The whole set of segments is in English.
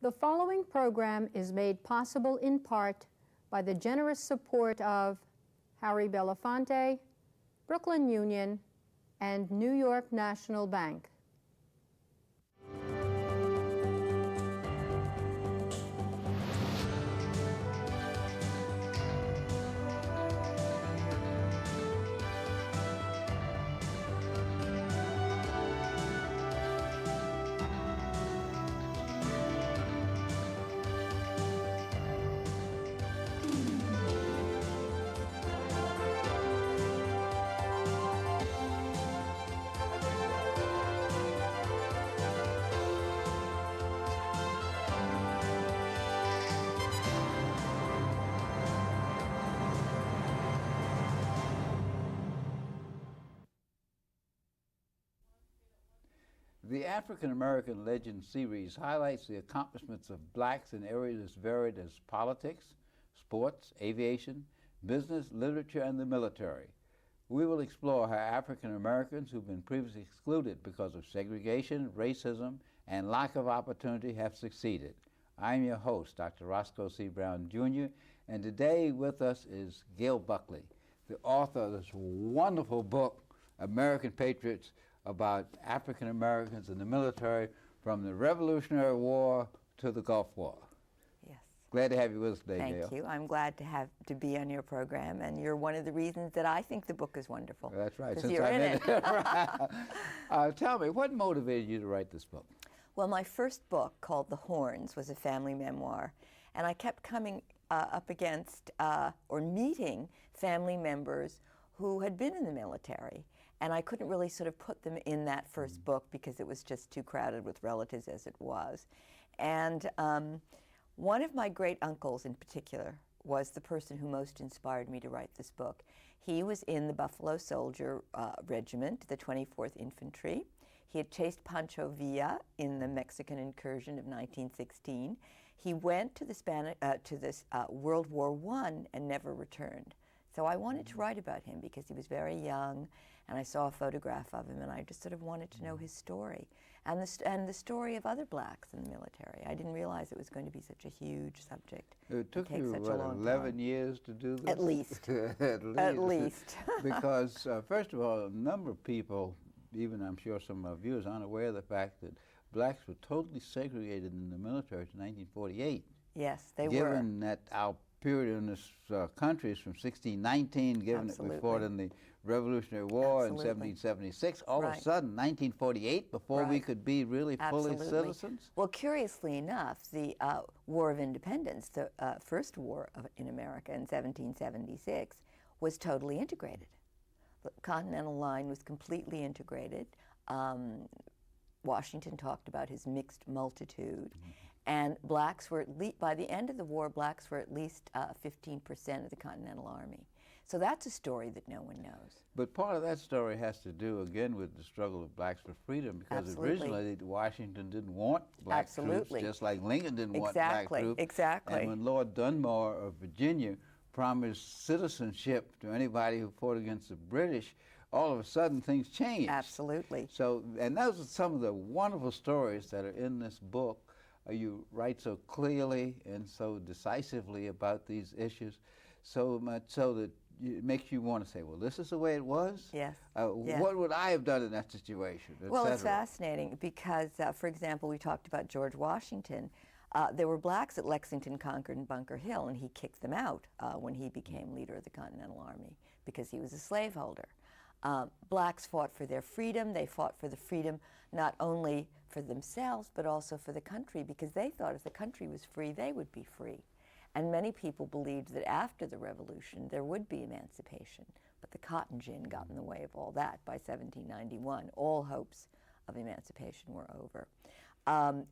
The following program is made possible in part by the generous support of Harry Belafonte, Brooklyn Union, and New York National Bank. The African American Legend series highlights the accomplishments of blacks in areas as varied as politics, sports, aviation, business, literature, and the military. We will explore how African Americans who've been previously excluded because of segregation, racism, and lack of opportunity have succeeded. I'm your host, Dr. Roscoe C. Brown, Jr., and today with us is Gail Buckley, the author of this wonderful book, American Patriots, about African Americans in the military from the Revolutionary War to the Gulf War. Yes. Glad to have you with us today, Gail. Thank you. I'm glad to be on your program, and you're one of the reasons that I think the book is wonderful. That's right. Since you're in it. Tell me, what motivated you to write this book? Well, my first book, called The Horns, was a family memoir, and I kept coming up against or meeting family members who had been in the military. And I couldn't really sort of put them in that first book because it was just too crowded with relatives as it was. And one of my great uncles in particular was the person who most inspired me to write this book. He was in the Buffalo Soldier Regiment, the 24th Infantry. He had chased Pancho Villa in the Mexican incursion of 1916. He went to the World War I and never returned. So I wanted to write about him because he was very young, and I saw a photograph of him, and I just sort of wanted to know his story and the story of other blacks in the military. I didn't realize it was going to be such a huge subject. It took you, what, 11 years to do this? At least. At least. Because, first of all, a number of people, even I'm sure some of our viewers, aren't aware of the fact that blacks were totally segregated in the military to 1948. Yes, they were. Given that our period in this country is from 1619, given that we fought in the Revolutionary War in 1776, all of a sudden, 1948, before we could be really fully citizens? Well, curiously enough, the War of Independence, the first war in America in 1776, was totally integrated. The Continental Line was completely integrated. Washington talked about his mixed multitude. And blacks were, by the end of the war, blacks were at least 15% of the Continental Army. So that's a story that no one knows. But part of that story has to do, again, with the struggle of blacks for freedom, because originally Washington didn't want black troops, just like Lincoln didn't want black troops. Exactly. And when Lord Dunmore of Virginia promised citizenship to anybody who fought against the British, all of a sudden things changed. Absolutely. So, and those are some of the wonderful stories that are in this book. You write so clearly and so decisively about these issues, so much so that it makes you want to say, well, this is the way it was? Yes. Yes. What would I have done in that situation? Well, it's fascinating because, for example, we talked about George Washington. There were blacks at Lexington, Concord, and Bunker Hill, and he kicked them out when he became leader of the Continental Army because he was a slaveholder. Blacks fought for their freedom. They fought for the freedom not only for themselves, but also for the country, because they thought if the country was free, they would be free. And many people believed that after the Revolution, there would be emancipation. But the cotton gin got in the way of all that. By 1791, all hopes of emancipation were over.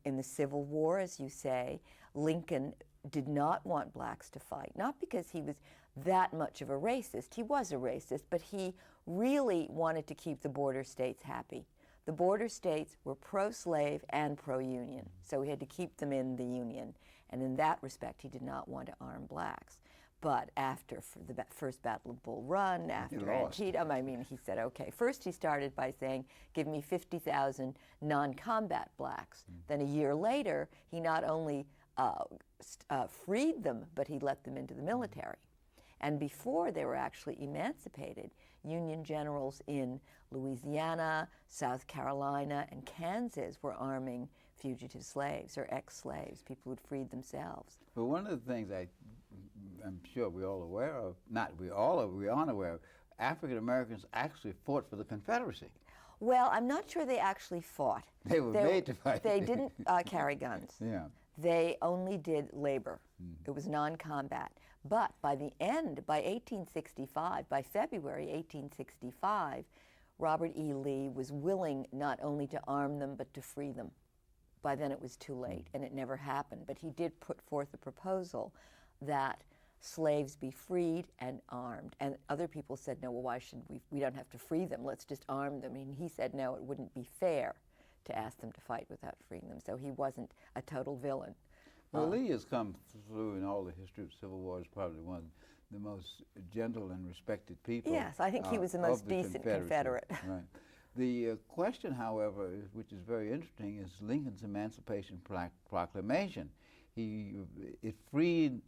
In the Civil War, as you say, Lincoln did not want blacks to fight, not because he was that much of a racist. He was a racist, but he really wanted to keep the border states happy. The border states were pro-slave and pro-union, so he had to keep them in the Union. And in that respect, he did not want to arm blacks. But after the first Battle of Bull Run, after Antietam, I mean, he said, okay, first he started by saying, give me 50,000 non-combat blacks. Then a year later, he not only freed them, but he let them into the military. And before they were actually emancipated, Union generals in Louisiana, South Carolina, and Kansas were arming fugitive slaves or ex-slaves, people who'd freed themselves. But one of the things I'm sure we're all aware of, not we all are, we aren't aware of, African Americans actually fought for the Confederacy. Well, I'm not sure they actually fought. They were made to fight. They didn't carry guns. Yeah. They only did labor. It was non-combat. But by the end, by 1865, by February 1865, Robert E. Lee was willing not only to arm them, but to free them. By then it was too late, and it never happened. But he did put forth a proposal that slaves be freed and armed. And other people said, no, well, why should we don't have to free them, let's just arm them. And he said, no, it wouldn't be fair to ask them to fight without freeing them. So he wasn't a total villain. Well, Lee has come through in all the history of Civil War as probably one of the most gentle and respected people. Yes, I think he was the most decent Confederate. Right. The question, however, which is very interesting, is Lincoln's Emancipation Proclamation. It freed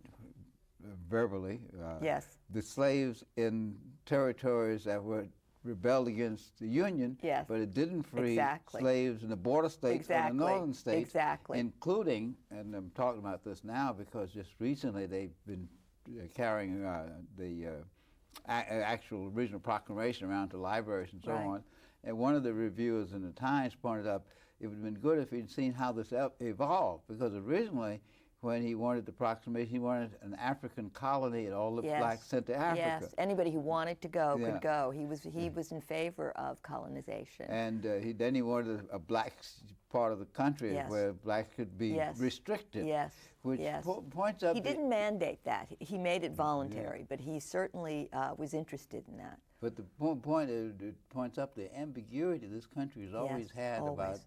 verbally yes. the slaves in territories that were rebelled against the Union, yes. but it didn't free exactly. slaves in the border states exactly. and the northern states, exactly. including, and I'm talking about this now because just recently they've been carrying the actual original proclamation around to libraries and so right. on. And one of the reviewers in the Times pointed out it would have been good if he'd seen how this evolved, because originally when he wanted the proclamation, he wanted an African colony and all the yes. blacks sent to Africa. Yes, anybody who wanted to go yeah. could go. He was in favor of colonization. And then he wanted a black part of the country yes. where blacks could be yes. restricted. Yes. Which yes. Points up. He didn't mandate that. He made it voluntary, yeah. but he certainly was interested in that. But the point is, it points up the ambiguity this country has always yes, had always. about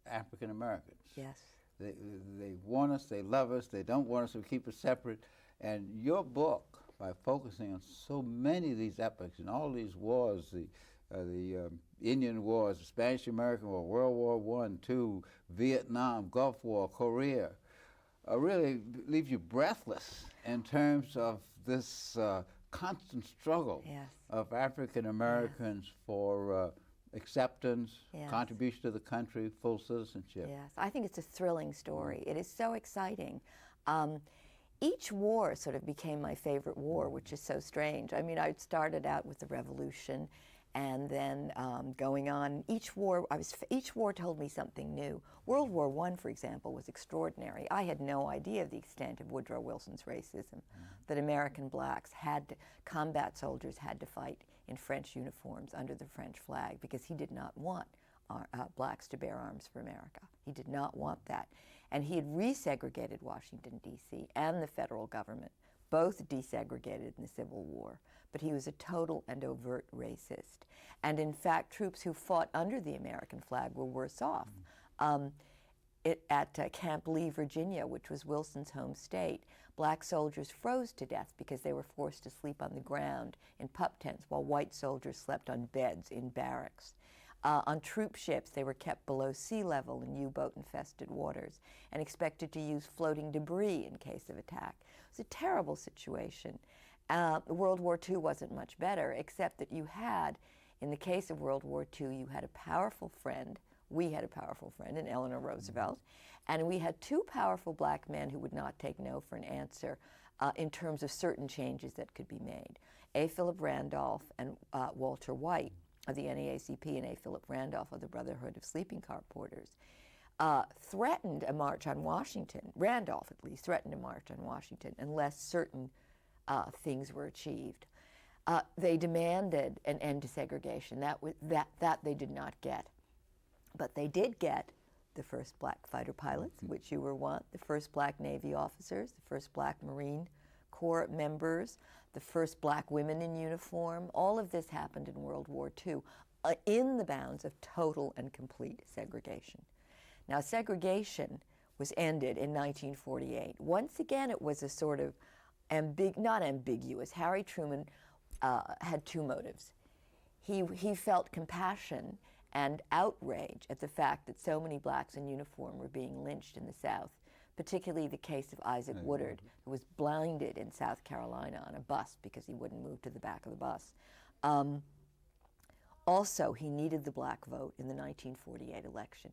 African Americans. Yes. They want us, they love us, they don't want us to keep us separate. And your book, by focusing on so many of these epochs and all these wars, the Indian Wars, the Spanish-American War, World War I, II, Vietnam, Gulf War, Korea, really leaves you breathless in terms of this constant struggle yes. of African Americans yes. for acceptance, yes. contribution to the country, full citizenship. Yes, I think it's a thrilling story. It is so exciting. Each war sort of became my favorite war, which is so strange. I mean, I started out with the Revolution, and then going on, each war told me something new. World War I, for example, was extraordinary. I had no idea of the extent of Woodrow Wilson's racism, that American blacks combat soldiers had to fight in French uniforms under the French flag because he did not want blacks to bear arms for America. He did not want that. And he had resegregated Washington, D.C. and the federal government, both desegregated in the Civil War. But he was a total and overt racist. And in fact, troops who fought under the American flag were worse off. At Camp Lee, Virginia, which was Wilson's home state, black soldiers froze to death because they were forced to sleep on the ground in pup tents while white soldiers slept on beds in barracks. On troop ships, they were kept below sea level in U-boat-infested waters and expected to use floating debris in case of attack. It was a terrible situation. World War II wasn't much better, except that you had, in the case of World War II, you had a powerful friend. We had a powerful friend in Eleanor Roosevelt, and we had two powerful black men who would not take no for an answer in terms of certain changes that could be made. A. Philip Randolph and Walter White of the NAACP and A. Philip Randolph of the Brotherhood of Sleeping Car Porters threatened a march on Washington. Randolph, at least, threatened a march on Washington unless certain things were achieved. They demanded an end to segregation. That they did not get. But they did get the first black fighter pilots, which you were one, the first black Navy officers, the first black Marine Corps members, the first black women in uniform. All of this happened in World War II in the bounds of total and complete segregation. Now, segregation was ended in 1948. Once again, it was a sort of not ambiguous. Harry Truman had two motives. He felt compassion and outrage at the fact that so many blacks in uniform were being lynched in the South, particularly the case of Isaac Woodard, who was blinded in South Carolina on a bus because he wouldn't move to the back of the bus. Also, he needed the black vote in the 1948 election,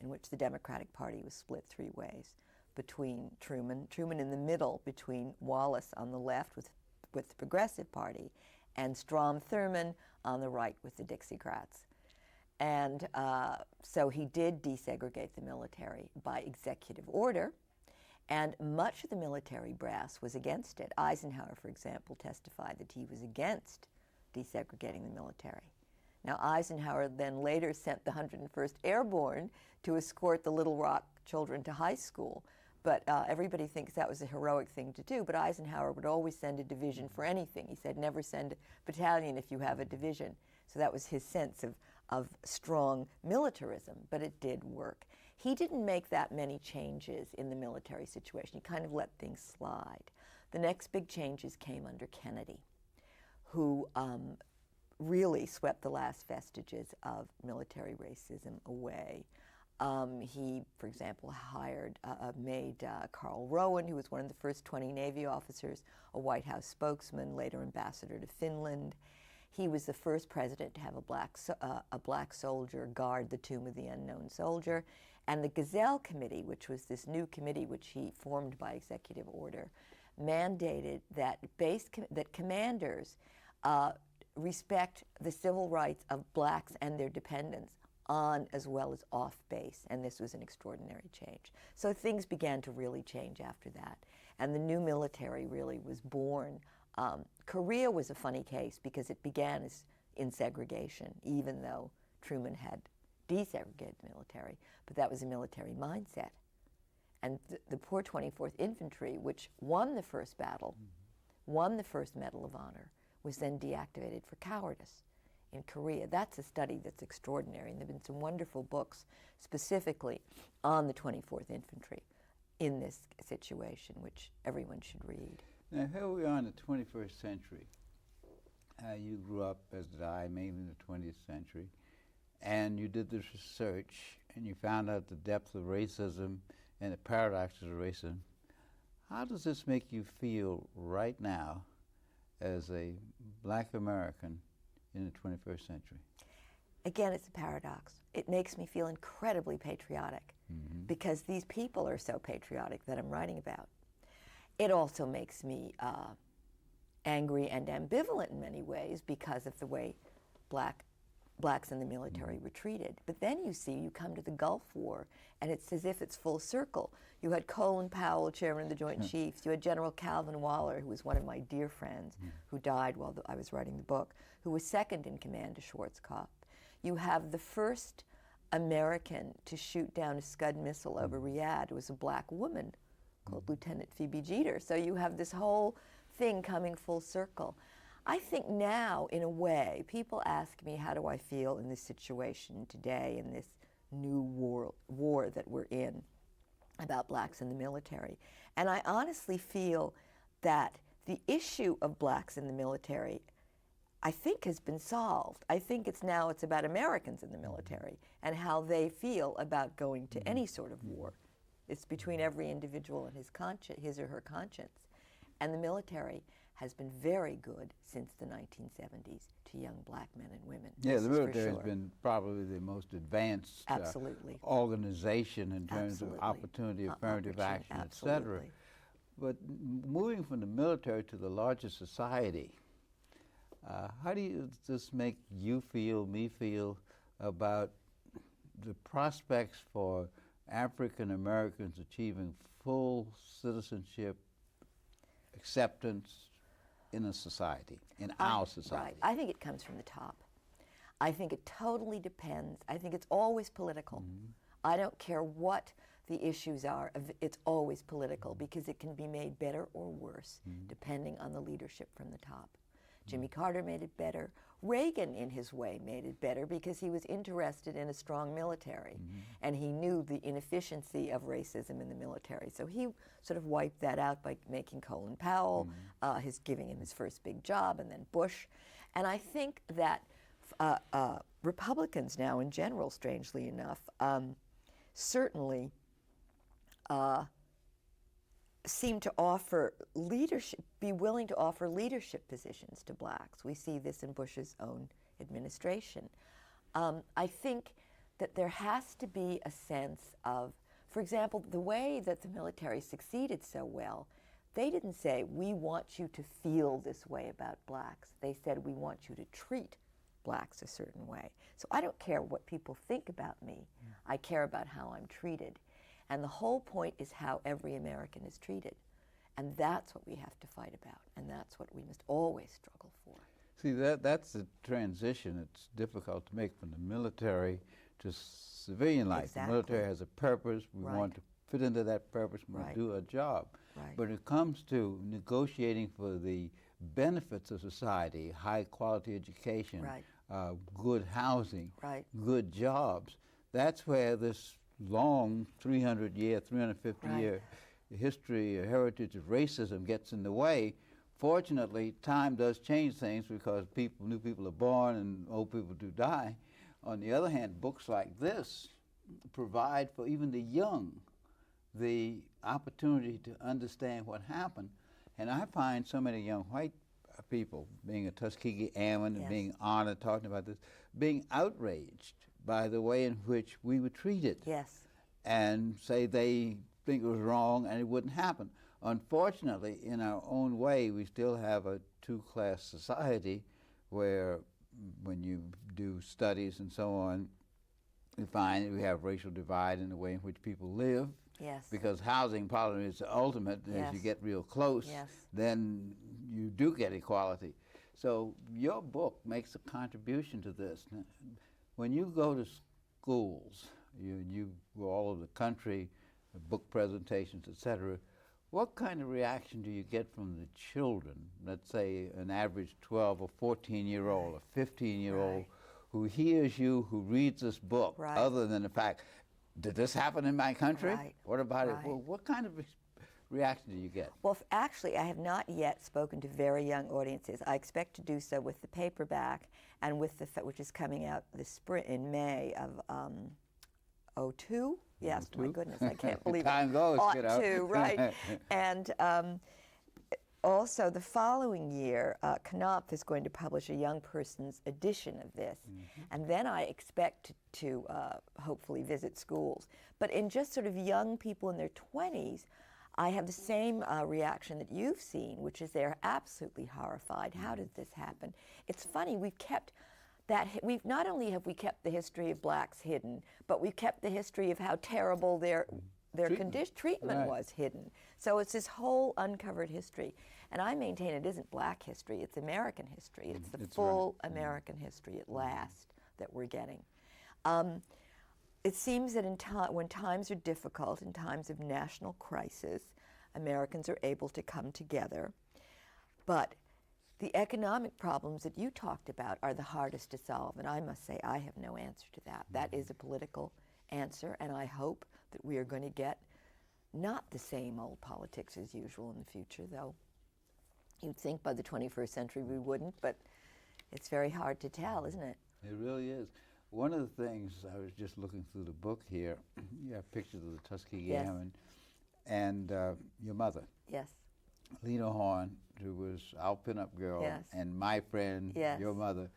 in which the Democratic Party was split three ways between Truman in the middle between Wallace on the left with the Progressive Party, and Strom Thurmond on the right with the Dixiecrats. And so he did desegregate the military by executive order, and much of the military brass was against it. Eisenhower, for example, testified that he was against desegregating the military. Now, Eisenhower then later sent the 101st Airborne to escort the Little Rock children to high school, but everybody thinks that was a heroic thing to do, but Eisenhower would always send a division for anything. He said, never send a battalion if you have a division. So that was his sense of strong militarism, but it did work. He didn't make that many changes in the military situation. He kind of let things slide. The next big changes came under Kennedy, who really swept the last vestiges of military racism away. He, for example, made Carl Rowan, who was one of the first 20 Navy officers, a White House spokesman, later ambassador to Finland. He was the first president to have a black soldier guard the tomb of the unknown soldier. And the Gazelle Committee, which was this new committee which he formed by executive order, mandated that commanders respect the civil rights of blacks and their dependents on as well as off base, and this was an extraordinary change. So things began to really change after that, and the new military really was born. Korea was a funny case because it began in segregation, even though Truman had desegregated the military, but that was a military mindset. And the poor 24th Infantry, which won the first battle, won the first Medal of Honor, was then deactivated for cowardice in Korea. That's a study that's extraordinary, and there have been some wonderful books specifically on the 24th Infantry in this situation, which everyone should read. Now, here we are in the 21st century. You grew up, as did I, mainly in the 20th century, and you did this research, and you found out the depth of racism and the paradoxes of racism. How does this make you feel right now as a black American in the 21st century? Again, it's a paradox. It makes me feel incredibly patriotic because these people are so patriotic that I'm writing about. It also makes me angry and ambivalent in many ways because of the way blacks in the military were treated. But then you come to the Gulf War, and it's as if it's full circle. You had Colin Powell, chairman of the Joint Chiefs. You had General Calvin Waller, who was one of my dear friends, who died while I was writing the book, who was second in command to Schwarzkopf. You have the first American to shoot down a Scud missile over Riyadh. It was a black woman called Lieutenant Phoebe Jeter. So you have this whole thing coming full circle. I think now, in a way, people ask me, how do I feel in this situation today, in this new war that we're in about blacks in the military? And I honestly feel that the issue of blacks in the military, I think, has been solved. I think it's about Americans in the military and how they feel about going to any sort of war. It's between every individual and his or her conscience. And the military has been very good since the 1970s to young black men and women. Yeah, the military has been probably the most advanced organization in terms of opportunity, affirmative action, et cetera. But moving from the military to the larger society, how does this make you feel, me feel, about the prospects for African Americans achieving full citizenship, acceptance in a society, in our society? Right. I think it comes from the top. I think it totally depends. I think it's always political. I don't care what the issues are. It's always political because it can be made better or worse depending on the leadership from the top. Jimmy Carter made it better. Reagan, in his way, made it better because he was interested in a strong military, and he knew the inefficiency of racism in the military. So he sort of wiped that out by making Colin Powell, giving him his first big job, and then Bush. And I think that Republicans now, in general, strangely enough, certainly seem to offer leadership, be willing to offer leadership positions to blacks. We see this in Bush's own administration. I think that there has to be a sense of, for example, the way that the military succeeded so well, they didn't say, we want you to feel this way about blacks. They said, we want you to treat blacks a certain way. So I don't care what people think about me. I care about how I'm treated. And the whole point is how every American is treated. And that's what we have to fight about. And that's what we must always struggle for. See, that's the transition. It's difficult to make from the military to civilian life. Exactly. The military has a purpose. We want to fit into that purpose. We want to do a job. But when it comes to negotiating for the benefits of society, high quality education, good housing, good jobs, that's where this long 300-year, 350-year history or heritage of racism gets in the way. Fortunately, time does change things because new people are born and old people do die. On the other hand, books like this provide for even the young the opportunity to understand what happened. And I find so many young white people, being a Tuskegee Airman and being honored talking about this, being outraged by the way in which we were treated. And say they think it was wrong and it wouldn't happen. Unfortunately, in our own way, we still have a two-class society where when you do studies and so on, you find that we have racial divide in the way in which people live. Because housing problem is the ultimate. As you get real close, then you do get equality. So your book makes a contribution to this. When you go to schools, you go all over the country, book presentations, etc., what kind of reaction do you get from the children? Let's say an average 12 or 14-year-old or 15-year-old who hears you, who reads this book, other than the fact, did this happen in my country? What about it? Well, what kind of reaction do you get? Well, actually, I have not yet spoken to very young audiences. I expect to do so with the paperback and with which is coming out this spring in May of 02. Yes, my goodness, I can't believe Time goes, you know. Right. And also the following year, Knopf is going to publish a young person's edition of this. And then I expect to hopefully visit schools. But in just sort of young people in their 20s, I have the same reaction that you've seen, which is they're absolutely horrified. How did this happen? It's funny, we've kept that, not only have we kept the history of blacks hidden, but we've kept the history of how terrible their treatment was hidden. So it's this whole uncovered history. And I maintain it isn't black history, it's American history. It's the full American history at last that we're getting. It seems that when times are difficult, in times of national crisis, Americans are able to come together. But the economic problems that you talked about are the hardest to solve, and I must say I have no answer to that. That is a political answer, and I hope that we are going to get not the same old politics as usual in the future, though you'd think by the 21st century we wouldn't, but it's very hard to tell, isn't it? It really is. One of the things, I was just looking through the book here, you have pictures of the Tuskegee Airmen and your mother. Lena Horne, who was our pinup girl, and my friend, your mother.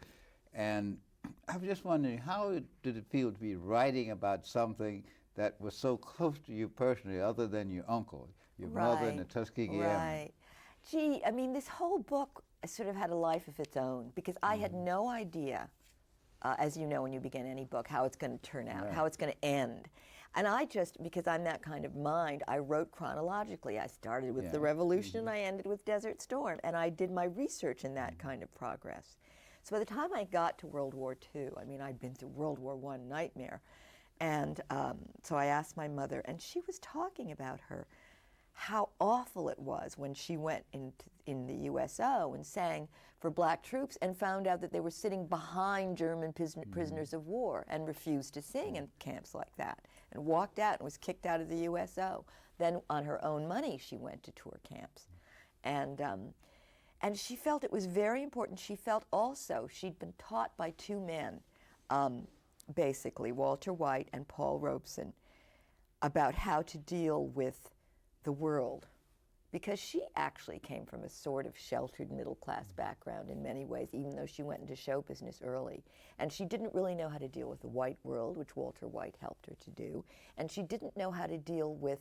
And I was just wondering, how did it feel to be writing about something that was so close to you personally, other than your uncle, your mother and the Tuskegee Airmen? Gee, I mean, this whole book sort of had a life of its own, because I had no idea, as you know when you begin any book, how it's going to turn out, how it's going to end. And I just, because I'm that kind of mind, I wrote chronologically. I started with the Revolution and I ended with Desert Storm, and I did my research in that kind of progress. So by the time I got to World War II, I mean, I'd been through World War I nightmare, and so I asked my mother, and she was talking about how awful it was when she went in the USO and sang for black troops and found out that they were sitting behind German prisoners of war and refused to sing in camps like that and walked out and was kicked out of the USO. Then on her own money, she went to tour camps. And she felt it was very important. She felt also she'd been taught by two men, basically, Walter White and Paul Robeson, about how to deal with the world, because she actually came from a sort of sheltered middle-class background in many ways, even though she went into show business early. And she didn't really know how to deal with the white world, which Walter White helped her to do. And she didn't know how to deal with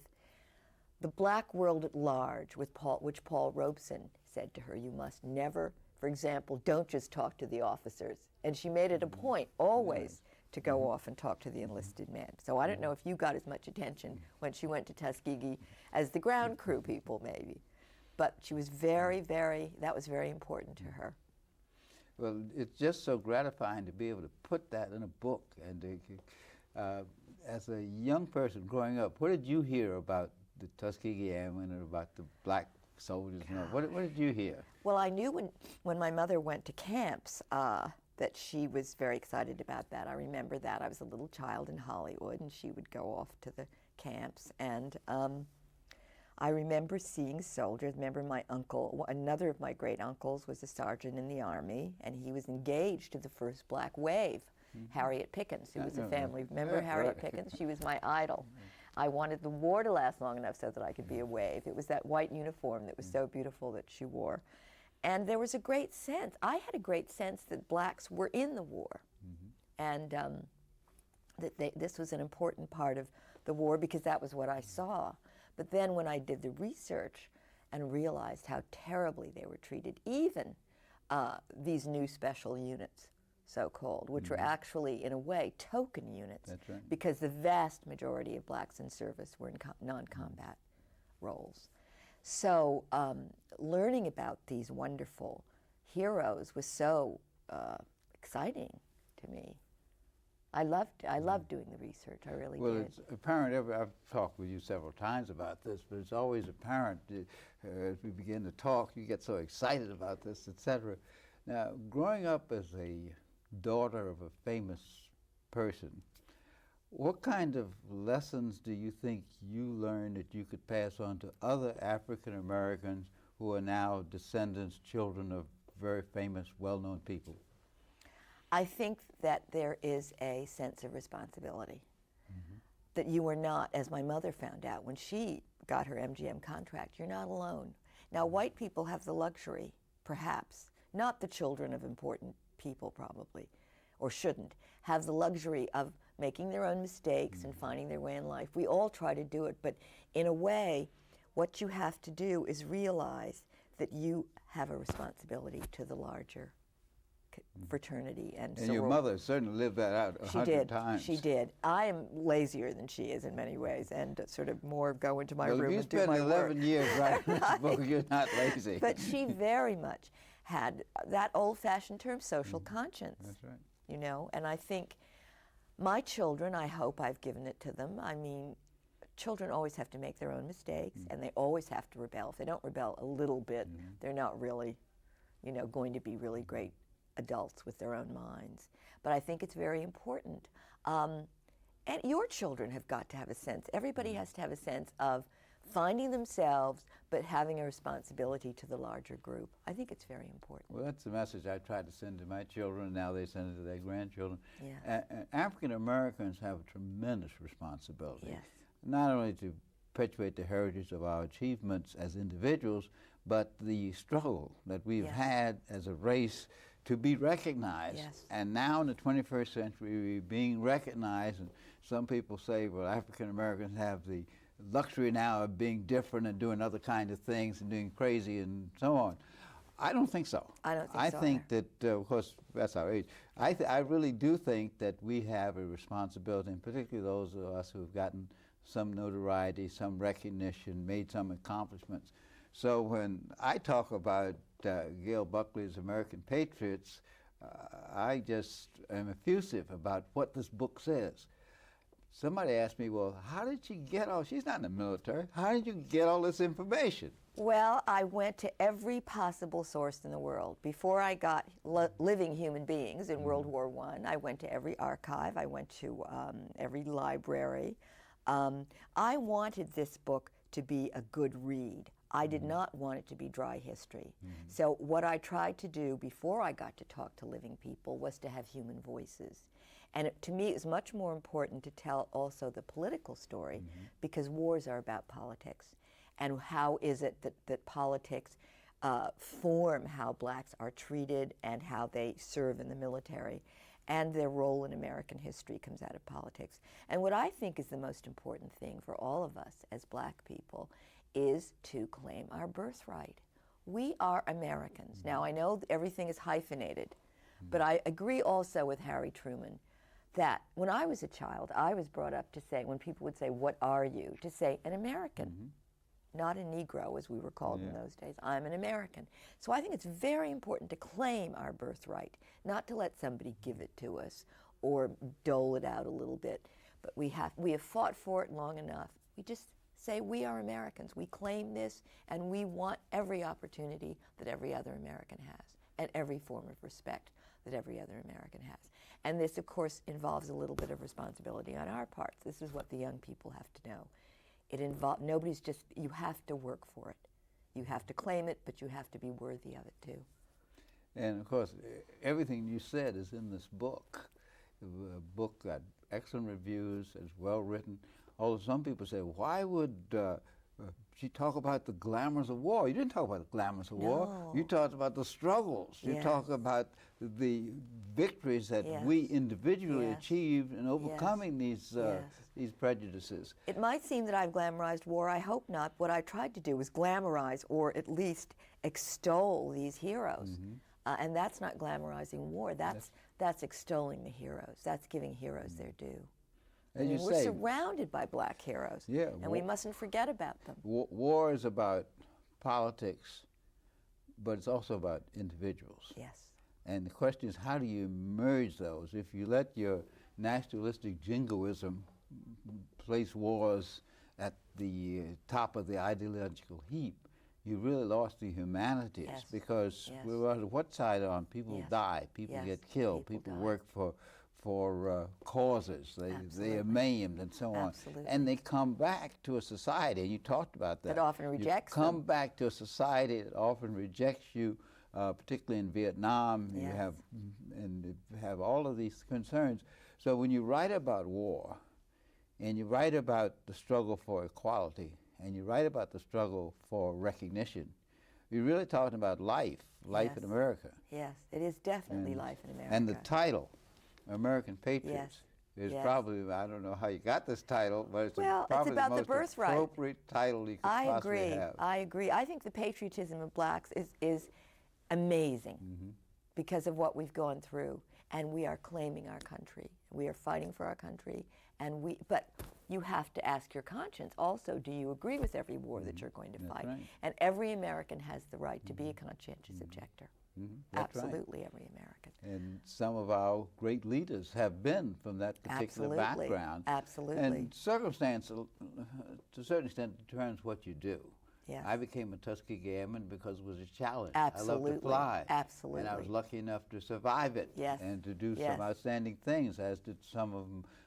the black world at large, which Paul Robeson said to her, you must never, for example, don't just talk to the officers. And she made it a point always to go off and talk to the enlisted men. So I don't know if you got as much attention when she went to Tuskegee as the ground crew people, maybe. But she was very, that was very important to her. Well, it's just so gratifying to be able to put that in a book. And as a young person growing up, what did you hear about the Tuskegee Airmen and about the black soldiers? You know, what did you hear? Well, I knew when my mother went to camps that she was very excited about that. I remember that. I was a little child in Hollywood, and she would go off to the camps. And I remember seeing soldiers. Remember my uncle, another of my great uncles was a sergeant in the Army, and he was engaged to the first black wave, Harriet Pickens, who was a family. Remember Harriet Pickens? She was my idol. I wanted the war to last long enough so that I could be a wave. It was that white uniform that was so beautiful that she wore. And there was a great sense, I had a great sense that blacks were in the war. And that this was an important part of the war because that was what I saw. But then when I did the research and realized how terribly they were treated, even these new special units, so-called, which were actually, in a way, token units. That's right. Because the vast majority of blacks in service were in non-combat roles. So learning about these wonderful heroes was so exciting to me. I loved doing the research, I really did. Well, it's apparent, I've talked with you several times about this, but it's always apparent as we begin to talk, you get so excited about this, etc. Now, growing up as a daughter of a famous person, what kind of lessons do you think you learned that you could pass on to other African Americans who are now descendants, children of very famous, well-known people? I think that there is a sense of responsibility. That you are not, as my mother found out when she got her MGM contract, you're not alone. Now, white people have the luxury, perhaps, not the children of important people probably, or shouldn't, have the luxury of making their own mistakes and finding their way in life. We all try to do it, but in a way, what you have to do is realize that you have a responsibility to the larger fraternity and And your mother certainly lived that out 100 times. She did. I am lazier than she is in many ways, and sort of more go into my room and do my work. Well, you spent 11 years writing this book, you're not lazy. But she very much had that old-fashioned term, social conscience. That's right. You know, and I think my children, I hope I've given it to them. I mean, children always have to make their own mistakes, and they always have to rebel. If they don't rebel a little bit, they're not really, you know, going to be really great adults with their own minds. But I think it's very important. And your children have got to have a sense. Everybody has to have a sense of finding themselves, but having a responsibility to the larger group. I think it's very important. Well, that's the message I tried to send to my children, and now they send it to their grandchildren. Yeah. African Americans have a tremendous responsibility, Yes. not only to perpetuate the heritage of our achievements as individuals, but the struggle that we've Yes. had as a race to be recognized. Yes. And now in the 21st century, we're being recognized, and some people say, well, African Americans have the luxury now of being different and doing other kinds of things and doing crazy and so on. I don't think so. I don't think so I think either. that, of course, that's our age. I really do think that we have a responsibility, and particularly those of us who have gotten some notoriety, some recognition, made some accomplishments. So when I talk about Gail Buckley's American Patriots, I just am effusive about what this book says. somebody asked me, well, how did you get all, she's not in the military, how did you get all this information? Well, I went to every possible source in the world. Before I got living human beings in World War I went to every archive, I went to every library. I wanted this book to be a good read. I did not want it to be dry history. So what I tried to do before I got to talk to living people was to have human voices. And to me, it's much more important to tell also the political story, because wars are about politics. And how is it that politics form how blacks are treated and how they serve in the military, and their role in American history comes out of politics. And what I think is the most important thing for all of us as black people is to claim our birthright. We are Americans. Now, I know everything is hyphenated, but I agree also with Harry Truman that when I was a child, I was brought up to say, when people would say, what are you? To say, an American. Not a Negro, as we were called in those days. I'm an American. So I think it's very important to claim our birthright, not to let somebody give it to us or dole it out a little bit. But we have fought for it long enough. We just say we are Americans. We claim this, and we want every opportunity that every other American has, and every form of respect that every other American has. And this, of course, involves a little bit of responsibility on our part. This is what the young people have to know. It involves, nobody's just, you have to work for it. You have to claim it, but you have to be worthy of it too. And of course, everything you said is in this book. The book got excellent reviews, it's well written. Although some people say, why would she talk about the glamours of war? You didn't talk about the glamours of war. You talked about the struggles. You talk about the victories that we individually achieved in overcoming these prejudices. It might seem that I've glamorized war. I hope not. What I tried to do was glamorize, or at least extol, these heroes. And that's not glamorizing war. That's extolling the heroes. That's giving heroes their due. As you we're say, surrounded by black heroes, and we mustn't forget about them. War is about politics, but it's also about individuals. Yes. And the question is, how do you merge those? If you let your nationalistic jingoism place wars at the top of the ideological heap, you really lost the humanities, because we're on what side on? People die, people get killed, people work for causes, they are maimed and so on. And they come back to a society, and you talked about that. That often rejects them. You come back to a society that often rejects you, particularly in Vietnam. You have all of these concerns. So when you write about war, and you write about the struggle for equality, and you write about the struggle for recognition, you're really talking about life in America. Yes, it is definitely life in America. And the title, American Patriots, is probably, I don't know how you got this title, but it's probably about the most appropriate title you could possibly have. I agree. I think the patriotism of blacks is amazing because of what we've gone through, and we are claiming our country. We are fighting for our country, but you have to ask your conscience also, do you agree with every war that you're going to fight? Right. And every American has the right to be a conscientious objector. Absolutely, every American. And some of our great leaders have been from that particular background. Absolutely. And circumstance, to a certain extent, determines what you do. Yes. I became a Tuskegee Airman because it was a challenge. Absolutely. I loved to fly. Absolutely. And I was lucky enough to survive it and to do some outstanding things, as did some of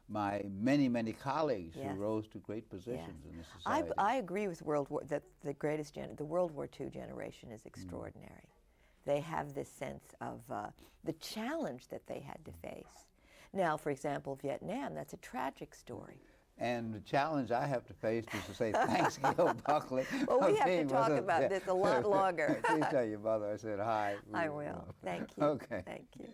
my many, many colleagues who rose to great positions in the society. I agree with that the World War II generation is extraordinary. They have this sense of the challenge that they had to face. Now, for example, Vietnam, that's a tragic story. And the challenge I have to face is to say thanks, Gail Buckley. Well, we have to talk about this a lot longer. Please tell your mother I said hi. I will. Thank you. Okay. Thank you.